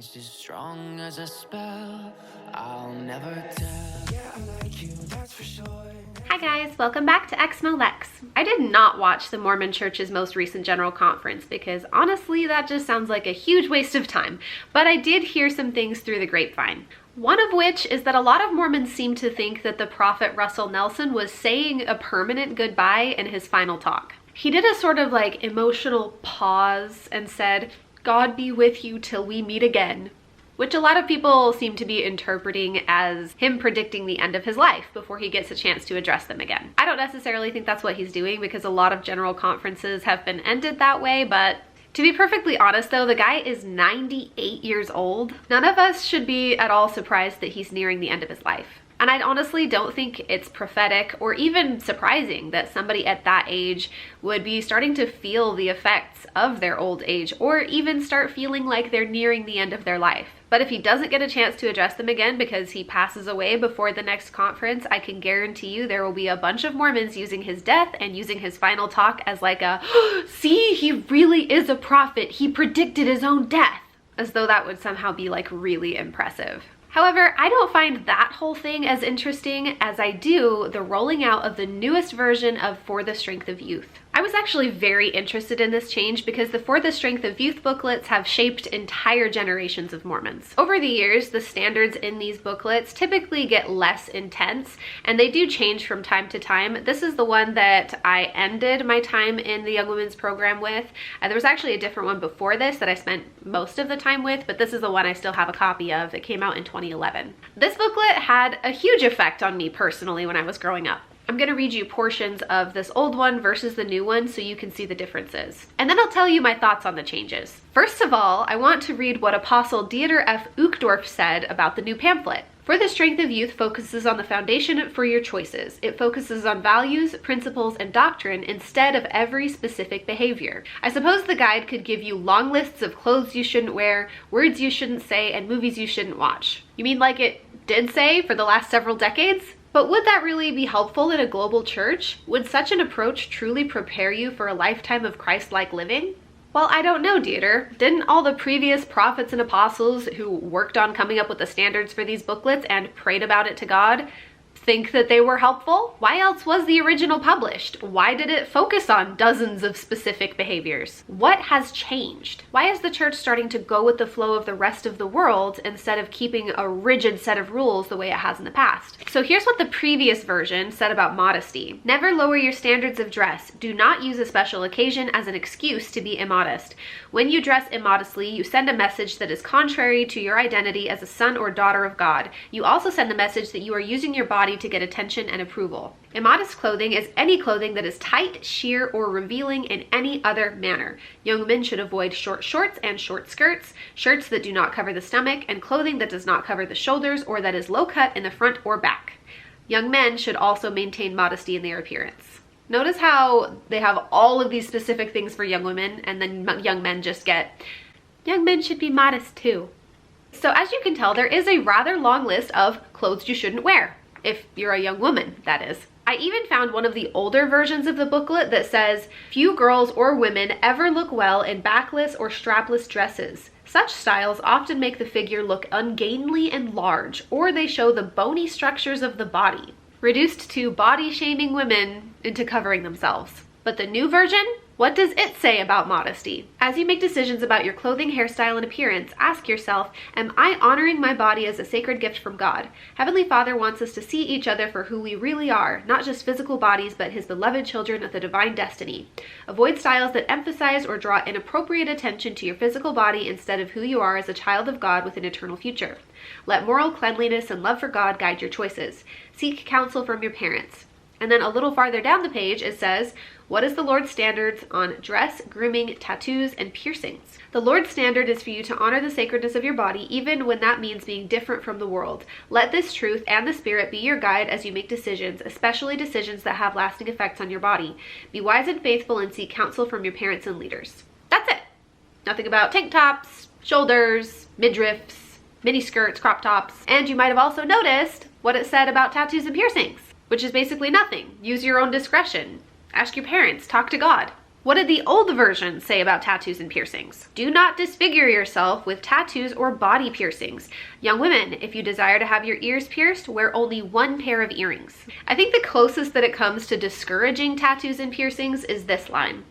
It's as strong as a spell. I'll never tell. Yeah, I like you, that's for sure. Hi guys, welcome back to Exmo Lex. I did not watch the Mormon Church's most recent General Conference because honestly that just sounds like a huge waste of time, but I did hear some things through the grapevine. One of which is that a lot of Mormons seem to think that the prophet Russell Nelson was saying a permanent goodbye in his final talk. He did a sort of like emotional pause and said, "God be with you till we meet again," which a lot of people seem to be interpreting as him predicting the end of his life before he gets a chance to address them again. I don't necessarily think that's what he's doing because a lot of general conferences have been ended that way, but to be perfectly honest though, the guy is 98 years old. None of us should be at all surprised that he's nearing the end of his life. And I honestly don't think it's prophetic or even surprising that somebody at that age would be starting to feel the effects of their old age or even start feeling like they're nearing the end of their life. But if he doesn't get a chance to address them again because he passes away before the next conference, I can guarantee you there will be a bunch of Mormons using his death and using his final talk as like a, "See, he really is a prophet. He predicted his own death," as though that would somehow be like really impressive. However, I don't find that whole thing as interesting as I do the rolling out of the newest version of For the Strength of Youth. I was actually very interested in this change because the For the Strength of Youth booklets have shaped entire generations of Mormons. Over the years, the standards in these booklets typically get less intense, and they do change from time to time. This is the one that I ended my time in the Young Women's program with. There was actually a different one before this that I spent most of the time with, but this is the one I still have a copy of that came out in 2011. This booklet had a huge effect on me personally when I was growing up. I'm going to read you portions of this old one versus the new one so you can see the differences. And then I'll tell you my thoughts on the changes. First of all, I want to read what Apostle Dieter F. Uchtdorf said about the new pamphlet. For the Strength of Youth focuses on the foundation for your choices. It focuses on values, principles, and doctrine instead of every specific behavior. I suppose the guide could give you long lists of clothes you shouldn't wear, words you shouldn't say, and movies you shouldn't watch. You mean like it did say for the last several decades? But would that really be helpful in a global church? Would such an approach truly prepare you for a lifetime of Christ-like living? Well, I don't know, Dieter. Didn't all the previous prophets and apostles who worked on coming up with the standards for these booklets and prayed about it to God think that they were helpful? Why else was the original published? Why did it focus on dozens of specific behaviors? What has changed? Why is the church starting to go with the flow of the rest of the world instead of keeping a rigid set of rules the way it has in the past? So here's what the previous version said about modesty. Never lower your standards of dress. Do not use a special occasion as an excuse to be immodest. When you dress immodestly, you send a message that is contrary to your identity as a son or daughter of God. You also send the message that you are using your body to get attention and approval. Immodest clothing is any clothing that is tight, sheer, or revealing in any other manner. Young men should avoid short shorts and short skirts, shirts that do not cover the stomach, and clothing that does not cover the shoulders or that is low cut in the front or back. Young men should also maintain modesty in their appearance. Notice how they have all of these specific things for young women, and then young men just get, young men should be modest too. So as you can tell, there is a rather long list of clothes you shouldn't wear. If you're a young woman, that is. I even found one of the older versions of the booklet that says, "Few girls or women ever look well in backless or strapless dresses. Such styles often make the figure look ungainly and large, or they show the bony structures of the body, reduced to body-shaming women into covering themselves." But the new version? What does it say about modesty? As you make decisions about your clothing, hairstyle, and appearance, ask yourself, am I honoring my body as a sacred gift from God? Heavenly Father wants us to see each other for who we really are, not just physical bodies, but his beloved children of the divine destiny. Avoid styles that emphasize or draw inappropriate attention to your physical body instead of who you are as a child of God with an eternal future. Let moral cleanliness and love for God guide your choices. Seek counsel from your parents. And then a little farther down the page, it says, what is the Lord's standards on dress, grooming, tattoos, and piercings? The Lord's standard is for you to honor the sacredness of your body, even when that means being different from the world. Let this truth and the Spirit be your guide as you make decisions, especially decisions that have lasting effects on your body. Be wise and faithful and seek counsel from your parents and leaders. That's it. Nothing about tank tops, shoulders, midriffs, mini skirts, crop tops. And you might have also noticed what it said about tattoos and piercings, which is basically nothing. Use your own discretion. Ask your parents, talk to God. What did the old version say about tattoos and piercings? Do not disfigure yourself with tattoos or body piercings. Young women, if you desire to have your ears pierced, wear only one pair of earrings. I think the closest that it comes to discouraging tattoos and piercings is this line.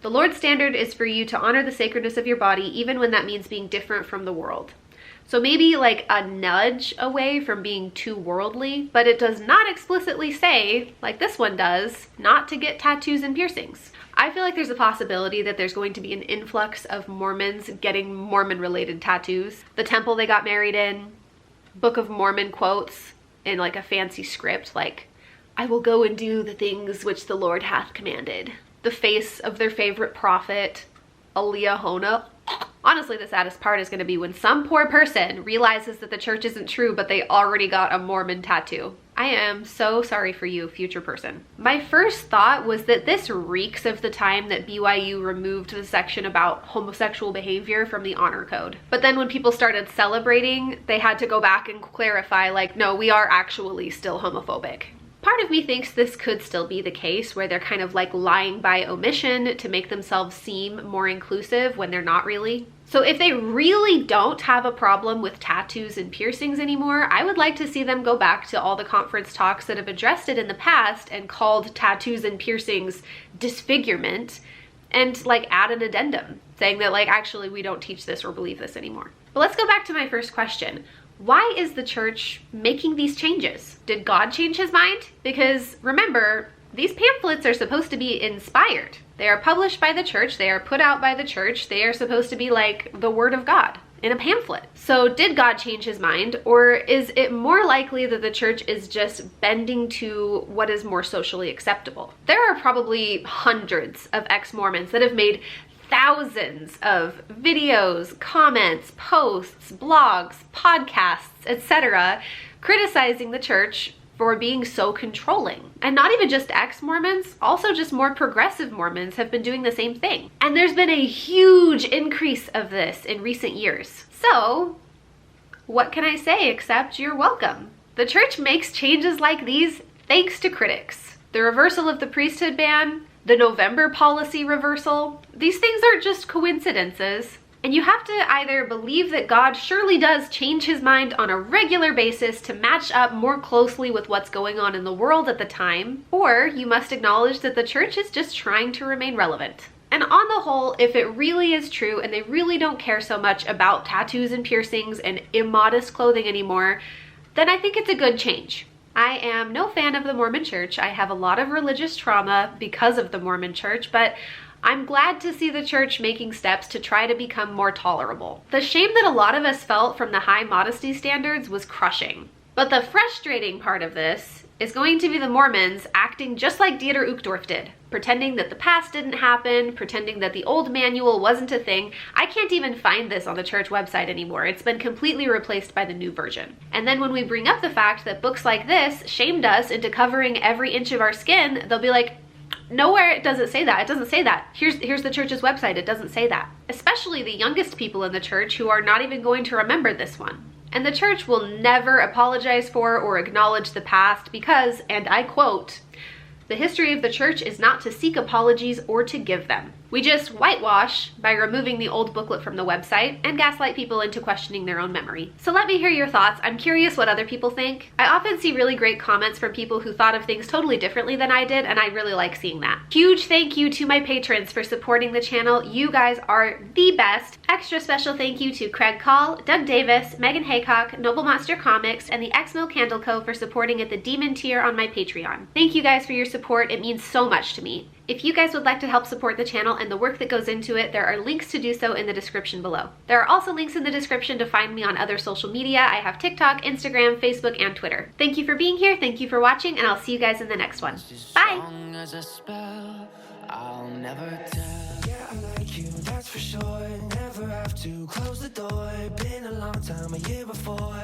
The Lord's standard is for you to honor the sacredness of your body, even when that means being different from the world. So maybe like a nudge away from being too worldly, but it does not explicitly say, like this one does, not to get tattoos and piercings. I feel like there's a possibility that there's going to be an influx of Mormons getting Mormon-related tattoos. The temple they got married in, Book of Mormon quotes in like a fancy script, like, I will go and do the things which the Lord hath commanded. The face of their favorite prophet, Eliahona. Honestly, the saddest part is going to be when some poor person realizes that the church isn't true, but they already got a Mormon tattoo. I am so sorry for you, future person. My first thought was that this reeks of the time that BYU removed the section about homosexual behavior from the honor code. But then when people started celebrating, they had to go back and clarify, like, no, we are actually still homophobic. Part of me thinks this could still be the case, where they're kind of like lying by omission to make themselves seem more inclusive when they're not really. So if they really don't have a problem with tattoos and piercings anymore, I would like to see them go back to all the conference talks that have addressed it in the past and called tattoos and piercings disfigurement, and like add an addendum saying that like, actually, we don't teach this or believe this anymore. But let's go back to my first question. Why is the church making these changes? Did God change his mind? Because remember, these pamphlets are supposed to be inspired. They are published by the church, they are put out by the church, they are supposed to be like the word of God in a pamphlet. So did God change his mind, or is it more likely that the church is just bending to what is more socially acceptable? There are probably hundreds of ex-Mormons that have made thousands of videos, comments, posts, blogs, podcasts, etc., criticizing the church for being so controlling. And not even just ex-Mormons, also just more progressive Mormons have been doing the same thing. And there's been a huge increase of this in recent years. So, what can I say except you're welcome? The church makes changes like these thanks to critics. The reversal of the priesthood ban, the November policy reversal, these things aren't just coincidences. And you have to either believe that God surely does change his mind on a regular basis to match up more closely with what's going on in the world at the time, or you must acknowledge that the church is just trying to remain relevant. And on the whole, if it really is true and they really don't care so much about tattoos and piercings and immodest clothing anymore, then I think it's a good change. I am no fan of the Mormon church. I have a lot of religious trauma because of the Mormon church, but I'm glad to see the church making steps to try to become more tolerable. The shame that a lot of us felt from the high modesty standards was crushing. But the frustrating part of this is going to be the Mormons acting just like Dieter Uchtdorf did, pretending that the past didn't happen, pretending that the old manual wasn't a thing. I can't even find this on the church website anymore. It's been completely replaced by the new version. And then when we bring up the fact that books like this shamed us into covering every inch of our skin, they'll be like, nowhere it doesn't say that. It doesn't say that. Here's the church's website. It doesn't say that. Especially the youngest people in the church who are not even going to remember this one. And the church will never apologize for or acknowledge the past because, and I quote, "The history of the church is not to seek apologies or to give them." We just whitewash by removing the old booklet from the website and gaslight people into questioning their own memory. So let me hear your thoughts. I'm curious what other people think. I often see really great comments from people who thought of things totally differently than I did, and I really like seeing that. Huge thank you to my patrons for supporting the channel. You guys are the best. Extra special thank you to Craig Call, Doug Davis, Megan Haycock, Noble Monster Comics, and the Exmo Candle Co. for supporting at the Demon tier on my Patreon. Thank you guys for your support. It means so much to me. If you guys would like to help support the channel and the work that goes into it, there are links to do so in the description below. There are also links in the description to find me on other social media. I have TikTok, Instagram, Facebook, and Twitter. Thank you for being here, thank you for watching, and I'll see you guys in the next one. Bye! I'll never tell. Yeah, I like you, that's for sure. Never have to close the door. Been a long time, a year before.